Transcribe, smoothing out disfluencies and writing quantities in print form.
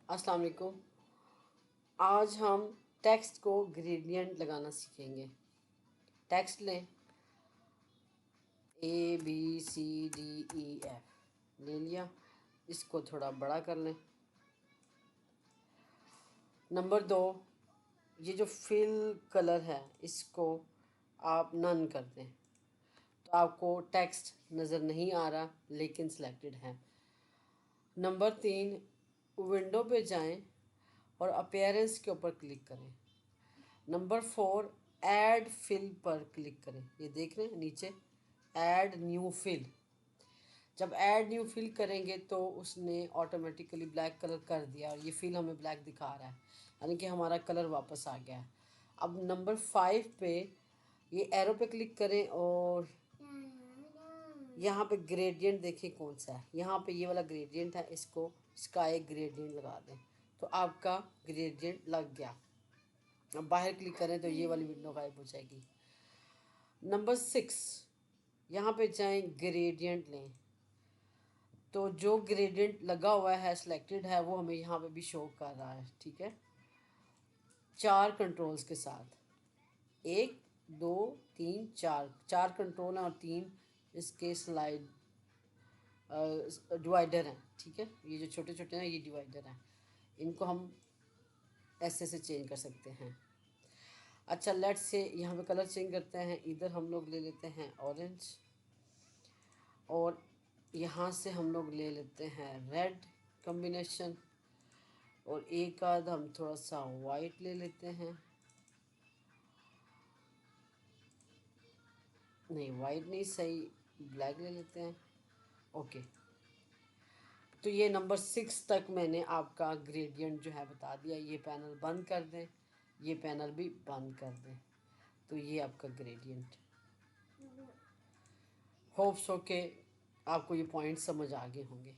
अस्सलाम वालेकुम। आज हम टेक्स्ट को ग्रेडियंट लगाना सीखेंगे। टेक्स्ट लें, A B C D E F ले लिया। इसको थोड़ा बड़ा कर लें। नंबर 2, ये जो फिल कलर है इसको आप नन कर दें, तो आपको टेक्स्ट नज़र नहीं आ रहा लेकिन सिलेक्टेड है। नंबर 3, विंडो पे जाएं और अपीयरेंस के ऊपर क्लिक करें। नंबर 4, ऐड फिल पर क्लिक करें। ये देख रहे हैं नीचे ऐड न्यू फिल। जब ऐड न्यू फिल करेंगे तो उसने ऑटोमेटिकली ब्लैक कलर कर दिया और ये फिल हमें ब्लैक दिखा रहा है, यानी कि हमारा कलर वापस आ गया है। अब नंबर 5 पे ये एरो पे क्लिक करें और यहाँ पे ग्रेडियंट देखिए कौन सा है। यहाँ पे ये वाला ग्रेडियंट है, इसको स्काई ग्रेडियंट लगा दें तो आपका ग्रेडियंट लग गया। अब बाहर क्लिक करें तो ये वाली विंडो गायब हो जाएगी। नंबर 6, यहाँ पे जाएं ग्रेडियंट लें, तो जो ग्रेडियंट लगा हुआ है सिलेक्टेड है वो हमें यहाँ पे भी शो कर रहा है। ठीक है, 4 कंट्रोल्स के साथ, 1 2 3 4 4 कंट्रोल हैं और 3 इसके स्लाइड डिवाइडर हैं। ठीक है, ये जो छोटे छोटे हैं ये डिवाइडर हैं, इनको हम ऐसे से चेंज कर सकते हैं। अच्छा, लेट्स से यहाँ पे कलर चेंज करते हैं। इधर हम लोग ले लेते हैं ऑरेंज और यहाँ से हम लोग ले लेते हैं रेड कॉम्बिनेशन और एक आध हम थोड़ा सा वाइट ले लेते हैं। नहीं, वाइट नहीं सही, ब्लैक ले लेते हैं। ओके, तो ये नंबर 6 तक मैंने आपका ग्रेडियंट जो है बता दिया। ये पैनल बंद कर दें, ये पैनल भी बंद कर दें, तो ये आपका ग्रेडियंट। होप्स हो के आपको ये पॉइंट समझ आ गए होंगे।